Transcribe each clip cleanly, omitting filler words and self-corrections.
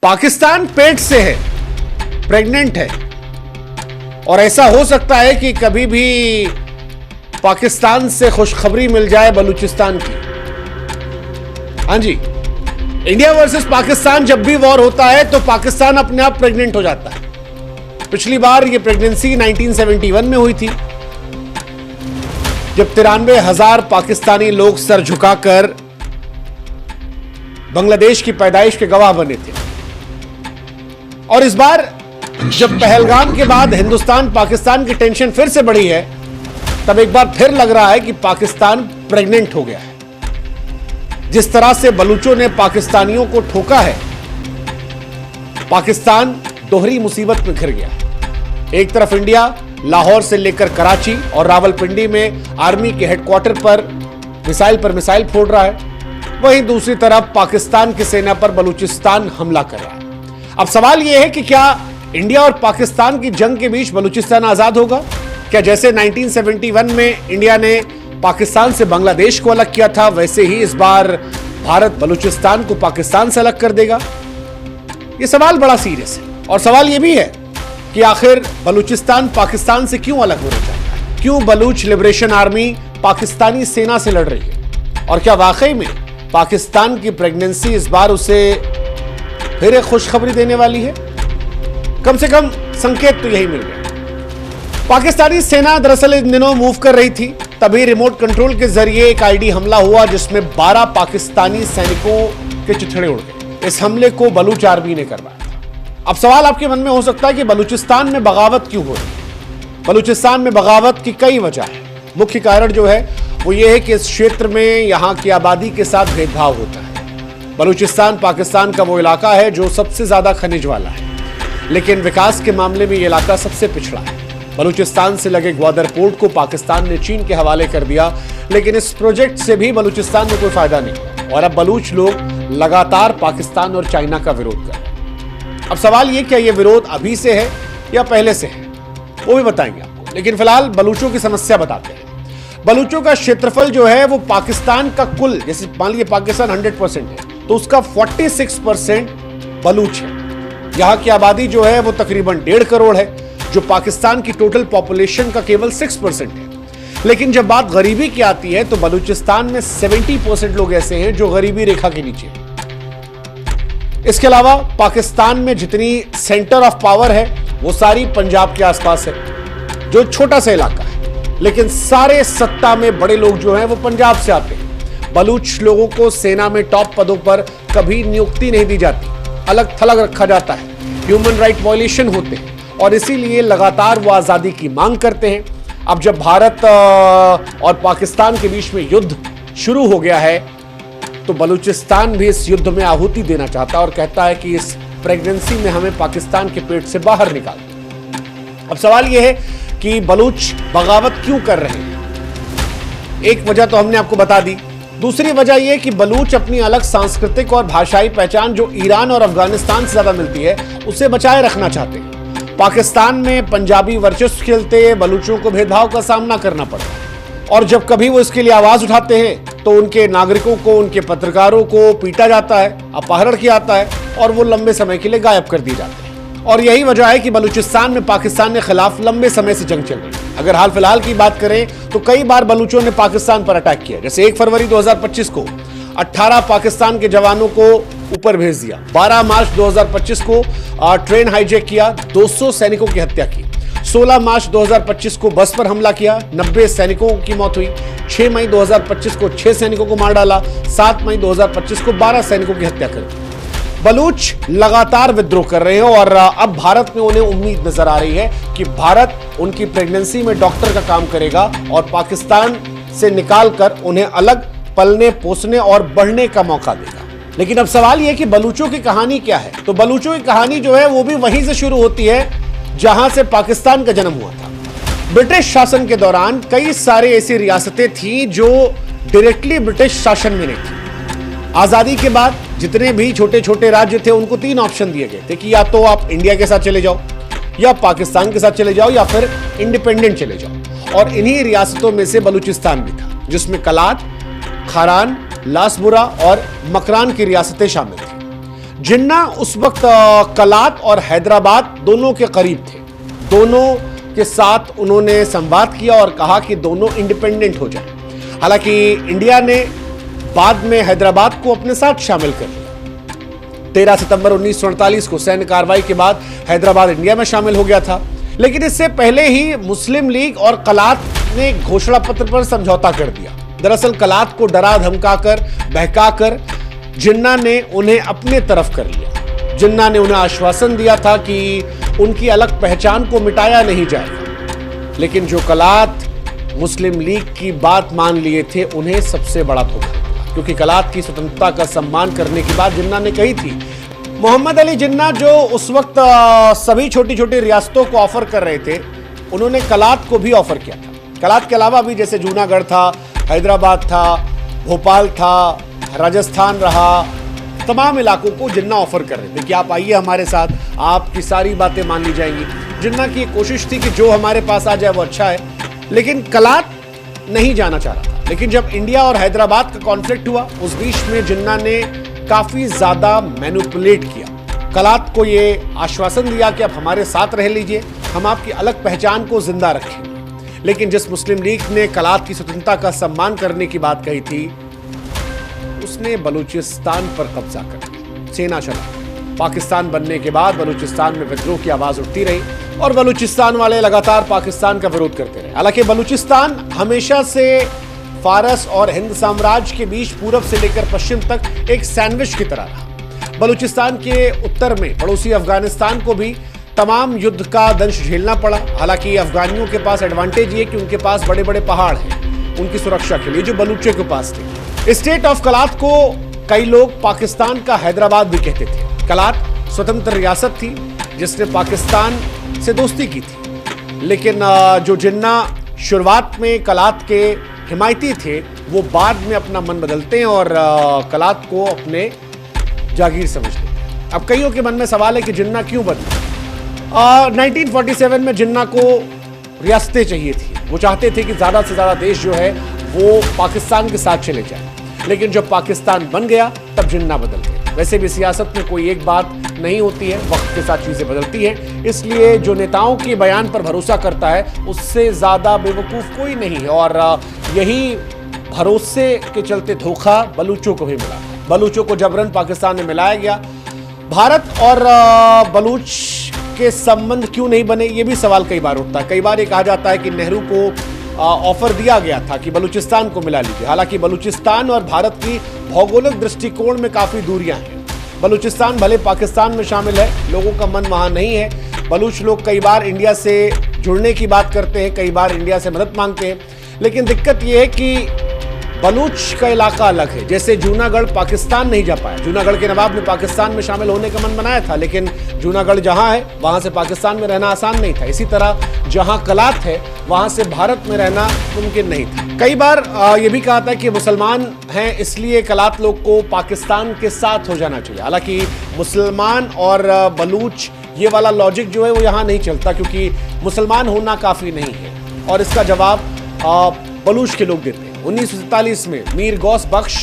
पाकिस्तान पेट से है, प्रेग्नेंट है, और ऐसा हो सकता है कि कभी भी पाकिस्तान से खुशखबरी मिल जाए बलूचिस्तान की। हां जी, इंडिया वर्सेस पाकिस्तान जब भी वॉर होता है तो पाकिस्तान अपने आप प्रेग्नेंट हो जाता है। पिछली बार यह प्रेगनेंसी 1971 में हुई थी, जब 93,000 पाकिस्तानी लोग सर झुकाकर बांग्लादेश की पैदाइश के गवाह बने थे। और इस बार जब पहलगाम के बाद हिंदुस्तान पाकिस्तान की टेंशन फिर से बढ़ी है, तब एक बार फिर लग रहा है कि पाकिस्तान प्रेग्नेंट हो गया है। जिस तरह से बलूचों ने पाकिस्तानियों को ठोका है, पाकिस्तान दोहरी मुसीबत में घिर गया है। एक तरफ इंडिया लाहौर से लेकर कराची और रावलपिंडी में आर्मी के हेडक्वार्टर पर मिसाइल फोड़ रहा है, वहीं दूसरी तरफ पाकिस्तान की सेना पर बलूचिस्तान हमला कर रहा है। अब सवाल यह है कि क्या इंडिया और पाकिस्तान की जंग के बीच बलूचिस्तान आजाद होगा? क्या जैसे 1971 में इंडिया ने पाकिस्तान से बांग्लादेश को अलग किया था, वैसे ही इस बार भारत बलूचिस्तान को पाकिस्तान से अलग कर देगा? यह सवाल बड़ा सीरियस है। और सवाल यह भी है कि आखिर बलूचिस्तान पाकिस्तान से क्यों अलग होना चाहता है? क्यों बलूच लिबरेशन आर्मी पाकिस्तानी सेना से लड़ रही है? और क्या वाकई में पाकिस्तान की प्रेगनेंसी इस बार उसे फिर एक खुशखबरी देने वाली है? कम से कम संकेत तो यही मिल गया। पाकिस्तानी सेना दरअसल इन दिनों मूव कर रही थी, तभी रिमोट कंट्रोल के जरिए एक आईडी हमला हुआ जिसमें 12 पाकिस्तानी सैनिकों के चिथड़े उड़ गए। इस हमले को बलूच आर्मी ने करवाया था। अब सवाल आपके मन में हो सकता है कि बलूचिस्तान में बगावत क्यों हो रही है? बलूचिस्तान में बगावत की कई वजह है। मुख्य कारण जो है वो ये है कि इस क्षेत्र में यहां की आबादी के साथ भेदभाव होता है। बलूचिस्तान पाकिस्तान का वो इलाका है जो सबसे ज्यादा खनिज वाला है, लेकिन विकास के मामले में ये इलाका सबसे पिछड़ा है। बलूचिस्तान से लगे ग्वादर पोर्ट को पाकिस्तान ने चीन के हवाले कर दिया, लेकिन इस प्रोजेक्ट से भी बलूचिस्तान में कोई फायदा नहीं, और अब बलूच लोग लगातार पाकिस्तान और चाइना का विरोध कर रहे हैं। अब सवाल ये, क्या ये विरोध अभी से है या पहले से है, वो भी बताएंगे आपको। लेकिन फिलहाल बलूचों की समस्या बताते हैं। बलूचों का क्षेत्रफल जो है वो पाकिस्तान का कुल, जैसे मान लीजिए पाकिस्तान 100% है, तो उसका 46% बलूच है। यहां की आबादी जो है वो तकरीबन 1.5 करोड़ है, जो पाकिस्तान की टोटल पॉपुलेशन का केवल 6% है। लेकिन जब बात गरीबी की आती है तो बलूचिस्तान में 70% लोग ऐसे हैं जो गरीबी रेखा के नीचे हैं। इसके अलावा पाकिस्तान में जितनी सेंटर ऑफ पावर है वो सारी पंजाब के आसपास है, जो छोटा सा इलाका है, लेकिन सारे सत्ता में बड़े लोग जो हैं वो पंजाब से आते हैं। बलूच लोगों को सेना में टॉप पदों पर कभी नियुक्ति नहीं दी जाती, अलग थलग रखा जाता है, ह्यूमन राइट वायलेशन होते हैं, और इसीलिए लगातार वो आजादी की मांग करते हैं। अब जब भारत और पाकिस्तान के बीच में युद्ध शुरू हो गया है, तो बलूचिस्तान भी इस युद्ध में आहुति देना चाहता है और कहता है कि इस प्रेगनेंसी में हमें पाकिस्तान के पेट से बाहर निकाल दो। अब सवाल यह है कि बलूच बगावत क्यों कर रहे हैं? एक वजह तो हमने आपको बता दी। दूसरी वजह यह कि बलूच अपनी अलग सांस्कृतिक और भाषाई पहचान जो ईरान और अफगानिस्तान से ज्यादा मिलती है, उसे बचाए रखना चाहते हैं। पाकिस्तान में पंजाबी वर्चस्व खेलते बलूचों को भेदभाव का सामना करना पड़ता है, और जब कभी वो इसके लिए आवाज उठाते हैं तो उनके नागरिकों को, उनके पत्रकारों को पीटा जाता है, अपहरण किया जाता है, और वो लंबे समय के लिए गायब कर दिए जाते हैं। और यही वजह है कि बलूचिस्तान में पाकिस्तान के खिलाफ लंबे समय से जंग चल रही है। अगर हाल फिलहाल की बात करें तो कई बार बलूचों ने पाकिस्तान पर अटैक किया। जैसे 1 फरवरी 2025 को 18 पाकिस्तान के जवानों को ऊपर भेज दिया। 12 मार्च 2025 को ट्रेन हाईजैक किया, 200 सैनिकों की हत्या की। 16 मार्च 2025 को बस पर हमला किया, 90 सैनिकों की मौत हुई। 6 मई 2025 को 6 सैनिकों को मार डाला। 7 मई 2025 को 12 सैनिकों की हत्या कर दी। बलूच लगातार विद्रोह कर रहे हैं, और अब भारत में उन्हें उम्मीद नजर आ रही है कि भारत उनकी प्रेगनेंसी में डॉक्टर का काम करेगा और पाकिस्तान से निकालकर उन्हें अलग पलने, पोसने और बढ़ने का मौका देगा। लेकिन अब सवाल यह कि बलूचों की कहानी क्या है? तो बलूचों की कहानी जो है वो भी वहीं से शुरू होती है जहां से पाकिस्तान का जन्म हुआ था। ब्रिटिश शासन के दौरान कई सारे ऐसी रियासतें थी जो डायरेक्टली ब्रिटिश शासन में नहीं थी। आजादी के बाद जितने भी छोटे छोटे राज्य थे उनको 3 ऑप्शन दिए गए थे कि या तो आप इंडिया के साथ चले जाओ, या पाकिस्तान के साथ चले जाओ, या फिर इंडिपेंडेंट चले जाओ। और इन्हीं रियासतों में से बलूचिस्तान भी था, जिसमें कलात, खारान, लासबुरा और मकरान की रियासतें शामिल थी। जिन्ना उस वक्त कलात और हैदराबाद दोनों के करीब थे। दोनों के साथ उन्होंने संवाद किया और कहा कि दोनों इंडिपेंडेंट हो जाएं। हालांकि इंडिया ने बाद में हैदराबाद को अपने साथ शामिल कर लिया। 13 सितंबर 1948 को सैन्य कार्रवाई के बाद हैदराबाद इंडिया में शामिल हो गया था। लेकिन इससे पहले ही मुस्लिम लीग और कलात ने घोषणा पत्र पर समझौता कर दिया। दरअसल कलात को डरा धमकाकर बहकाकर जिन्ना ने उन्हें अपने तरफ कर लिया। जिन्ना ने उन्हें आश्वासन दिया था कि उनकी अलग पहचान को मिटाया नहीं जाएगा। लेकिन जो कलात मुस्लिम लीग की बात मान लिए थे, उन्हें सबसे बड़ा धोखा मिला, क्योंकि कलात की स्वतंत्रता का सम्मान करने की बात जिन्ना ने कही थी। मोहम्मद अली जिन्ना जो उस वक्त सभी छोटी छोटी रियासतों को ऑफर कर रहे थे, उन्होंने कलात को भी ऑफर किया था। कलात के अलावा भी जैसे जूनागढ़ था, हैदराबाद था, भोपाल था, राजस्थान रहा, तमाम इलाकों को जिन्ना ऑफर कर रहे थे कि आप आइए हमारे साथ, आपकी सारी बातें मान ली जाएंगी। जिन्ना की कोशिश थी कि जो हमारे पास आ जाए वो अच्छा है, लेकिन कलात नहीं जाना चाह रहा था। लेकिन जब इंडिया और हैदराबाद का कॉन्फ्लिक्ट हुआ, उस बीच में जिन्ना ने काफी ज्यादा मैनिपुलेट किया। कलात को ये आश्वासन दिया कि आप हमारे साथ रह लीजिए, हम आपकी अलग पहचान को जिंदा रखेंगे। लेकिन जिस मुस्लिम लीग ने कलात की स्वतंत्रता का सम्मान करने की बात कही थी, उसने बलूचिस्तान पर कब्जा कर लिया, सेना चला। पाकिस्तान बनने के बाद बलूचिस्तान में विद्रोह की आवाज उठती रही और बलूचिस्तान वाले लगातार पाकिस्तान का विरोध करते रहे। हालांकि बलूचिस्तान हमेशा से फारस और हिंद साम्राज्य के बीच पूरब से लेकर पश्चिम तक एक सैंडविच की तरह रहा। बलूचिस्तान के उत्तर में पड़ोसी अफगानिस्तान को भी तमाम युद्ध का दंश झेलना पड़ा। हालांकि अफगानियों के पास एडवांटेज ये कि उनके पास बड़े बड़े पहाड़ हैं उनकी सुरक्षा के लिए, जो बलूचियों के पास थे। स्टेट ऑफ कलात को कई लोग पाकिस्तान का हैदराबाद भी कहते थे। कलात स्वतंत्र रियासत थी जिसने पाकिस्तान से दोस्ती की थी। लेकिन जो जिन्ना शुरुआत में कलात के हिमायती थे, वो बाद में अपना मन बदलते हैं और कलात को अपने जागीर समझ लेते हैं। अब कईयों के मन में सवाल है कि जिन्ना क्यों बदले। 1947 में जिन्ना को रियासतें चाहिए थी। वो चाहते थे कि ज़्यादा से ज़्यादा देश जो है वो पाकिस्तान के साथ चले जाए। लेकिन जब पाकिस्तान बन गया तब जिन्ना बदल गए। वैसे भी सियासत में कोई एक बात नहीं होती है, वक्त के साथ चीज़ें बदलती हैं। इसलिए जो नेताओं के बयान पर भरोसा करता है, उससे ज़्यादा बेवकूफ़ कोई नहीं है। और यही भरोसे के चलते धोखा बलूचों को भी मिला। बलूचों को जबरन पाकिस्तान में मिलाया गया। भारत और बलूच के संबंध क्यों नहीं बने, ये भी सवाल कई बार उठता है। कई बार ये कहा जाता है कि नेहरू को ऑफर दिया गया था कि बलूचिस्तान को मिला लीजिए। हालांकि बलूचिस्तान और भारत की भौगोलिक दृष्टिकोण में काफ़ी दूरियां हैं। बलूचिस्तान भले पाकिस्तान में शामिल है, लोगों का मन वहाँ नहीं है। बलूच लोग कई बार इंडिया से जुड़ने की बात करते हैं, कई बार इंडिया से मदद मांगते हैं। लेकिन दिक्कत यह है कि बलूच का इलाका अलग है। जैसे जूनागढ़ पाकिस्तान नहीं जा पाया। जूनागढ़ के नवाब ने पाकिस्तान में शामिल होने का मन बनाया था, लेकिन जूनागढ़ जहां है वहां से पाकिस्तान में रहना आसान नहीं था। इसी तरह जहां कलात है वहां से भारत में रहना मुमकिन नहीं था। कई बार ये भी कहा था कि मुसलमान हैं, इसलिए कलात लोग को पाकिस्तान के साथ हो जाना चाहिए। हालांकि मुसलमान और बलूच ये वाला लॉजिक जो है वो यहाँ नहीं चलता, क्योंकि मुसलमान होना काफ़ी नहीं है। और इसका जवाब बलूच के लोग देते हैं। 1947 में मीर गौस बख्श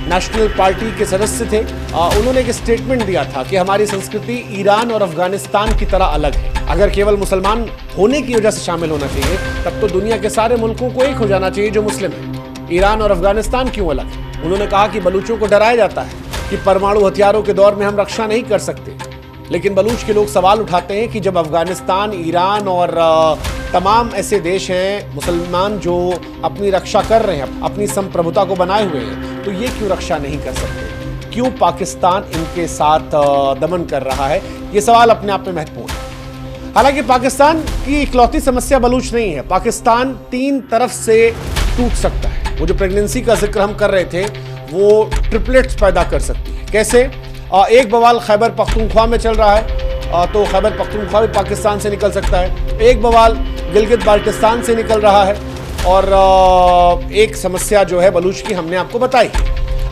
नेशनल पार्टी के सदस्य थे। उन्होंने एक स्टेटमेंट दिया था कि हमारी संस्कृति ईरान और अफगानिस्तान की तरह अलग है। अगर केवल मुसलमान होने की वजह से शामिल होना चाहिए, तब तो दुनिया के सारे मुल्कों को एक हो जाना चाहिए जो मुस्लिम है। ईरान और अफगानिस्तान क्यों अलग है? उन्होंने कहा कि बलूचों को डराया जाता है कि परमाणु हथियारों के दौर में हम रक्षा नहीं कर सकते। लेकिन बलूच के लोग सवाल उठाते हैं कि जब अफगानिस्तान, ईरान और तमाम ऐसे देश हैं मुसलमान जो अपनी रक्षा कर रहे हैं, अपनी संप्रभुता को बनाए हुए हैं, तो ये क्यों रक्षा नहीं कर सकते? क्यों पाकिस्तान इनके साथ दमन कर रहा है? ये सवाल अपने आप में महत्वपूर्ण है। हालांकि पाकिस्तान की इकलौती समस्या बलूच नहीं है। पाकिस्तान 3 तरफ से टूट सकता है। वो जो प्रेगनेंसी का जिक्र हम कर रहे थे, वो ट्रिपलेट्स पैदा कर सकती है। कैसे? एक बवाल खैबर पख्तूनख्वा में चल रहा है, तो खैबर पख्तूनख्वा भी पाकिस्तान से निकल सकता है। एक बवाल गिलगित बाल्टिस्तान से निकल रहा है। और एक समस्या जो है बलूच की हमने आपको बताई।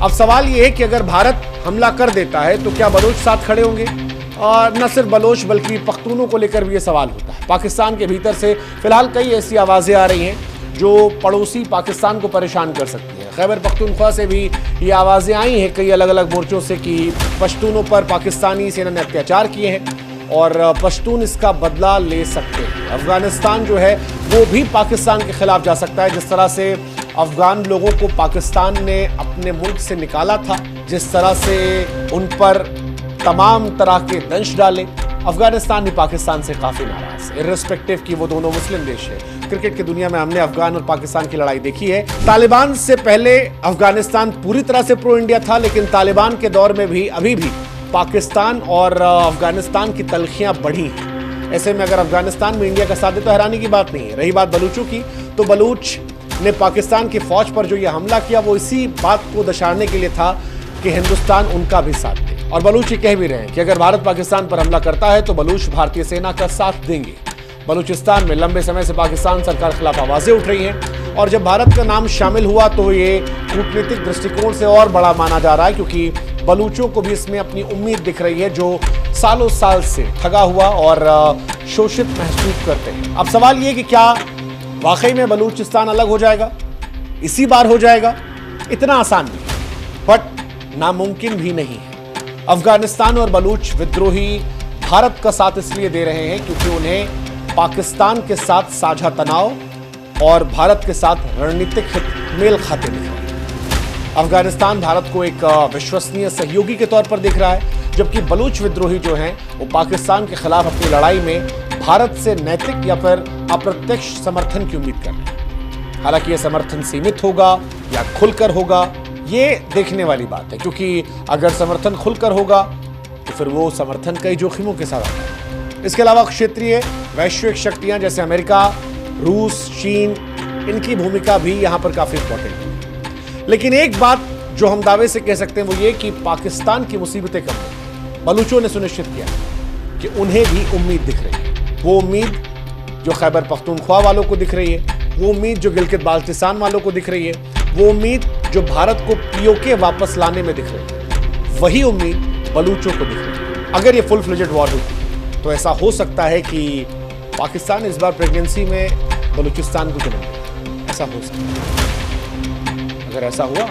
अब सवाल ये है कि अगर भारत हमला कर देता है तो क्या बलूच साथ खड़े होंगे? और न सिर्फ बलूच बल्कि पख्तूनों को लेकर भी ये सवाल होता है। पाकिस्तान के भीतर से फिलहाल कई ऐसी आवाज़ें आ रही हैं जो पड़ोसी पाकिस्तान को परेशान कर सकती है। खैबर पख्तूनख्वा से भी ये आवाज़ें आई हैं कई अलग अलग मोर्चों से कि पश्तूनों पर पाकिस्तानी सेना ने अत्याचार किए हैं और पश्तून इसका बदला ले सकते हैं। अफगानिस्तान जो है वो भी पाकिस्तान के खिलाफ जा सकता है। जिस तरह से अफगान लोगों को पाकिस्तान ने अपने मुल्क से निकाला था, जिस तरह से उन पर तमाम तरह के दंश डाले, अफगानिस्तान भी पाकिस्तान से काफ़ी नाराज है, इर्रिस्पेक्टिव कि वो दोनों मुस्लिम देश है। क्रिकेट की दुनिया में हमने अफगान और पाकिस्तान की लड़ाई देखी है। तालिबान से पहले अफगानिस्तान पूरी तरह से प्रो इंडिया था, लेकिन तालिबान के दौर में भी अभी भी पाकिस्तान और अफगानिस्तान की तलखियां बढ़ी हैं। ऐसे में अगर अफगानिस्तान में इंडिया का साथ दे तो हैरानी की बात नहीं है। रही बात बलूचों की, तो बलूच ने पाकिस्तान की फौज पर जो यह हमला किया वो इसी बात को दर्शाने के लिए था कि हिंदुस्तान उनका भी साथ दे। और बलूच कह भी रहे हैं कि अगर भारत पाकिस्तान पर हमला करता है तो बलूच भारतीय सेना का साथ देंगे। बलूचिस्तान में लंबे समय से पाकिस्तान सरकार के खिलाफ आवाजें उठ रही हैं और जब भारत का नाम शामिल हुआ तो ये कूटनीतिक दृष्टिकोण से और बड़ा माना जा रहा है, क्योंकि बलूचों को भी इसमें अपनी उम्मीद दिख रही है जो सालों साल से ठगा हुआ और शोषित महसूस करते हैं। अब सवाल ये कि क्या वाकई में बलूचिस्तान अलग हो जाएगा, इसी बार हो जाएगा? इतना आसान नहीं, बट नामुमकिन भी नहीं है। अफगानिस्तान और बलूच विद्रोही भारत का साथ इसलिए दे रहे हैं क्योंकि उन्हें पाकिस्तान के साथ साझा तनाव और भारत के साथ रणनीतिक हित मेल खाते दिख रहे हैं। अफगानिस्तान भारत को एक विश्वसनीय सहयोगी के तौर पर दिख रहा है, जबकि बलूच विद्रोही जो हैं वो पाकिस्तान के खिलाफ अपनी लड़ाई में भारत से नैतिक या फिर अप्रत्यक्ष समर्थन की उम्मीद कर रहे हैं। हालांकि यह समर्थन सीमित होगा या खुलकर होगा, ये देखने वाली बात है, क्योंकि अगर समर्थन खुलकर होगा तो फिर वो समर्थन कई जोखिमों के साथ आता है। इसके अलावा क्षेत्रीय वैश्विक शक्तियां जैसे अमेरिका, रूस, चीन, इनकी भूमिका भी यहां पर काफी इंपॉर्टेंट है। लेकिन एक बात जो हम दावे से कह सकते हैं वो ये कि पाकिस्तान की मुसीबतें कम नहीं। बलूचों ने सुनिश्चित किया कि उन्हें भी उम्मीद दिख रही है। वो उम्मीद जो खैबर पख्तूनख्वा वालों को दिख रही है, वो उम्मीद जो गिलगित बाल्टिस्तान वालों को दिख रही है, वो उम्मीद जो भारत को पीओके वापस लाने में दिख रही है, वही उम्मीद बलूचों को दिख रही है। अगर ये फुल फ्लेजेड वॉर होती तो ऐसा हो सकता है कि पाकिस्तान इस बार प्रेगनेंसी में बलूचिस्तान को जन्म दे। ऐसा हो सकता है। अगर ऐसा हुआ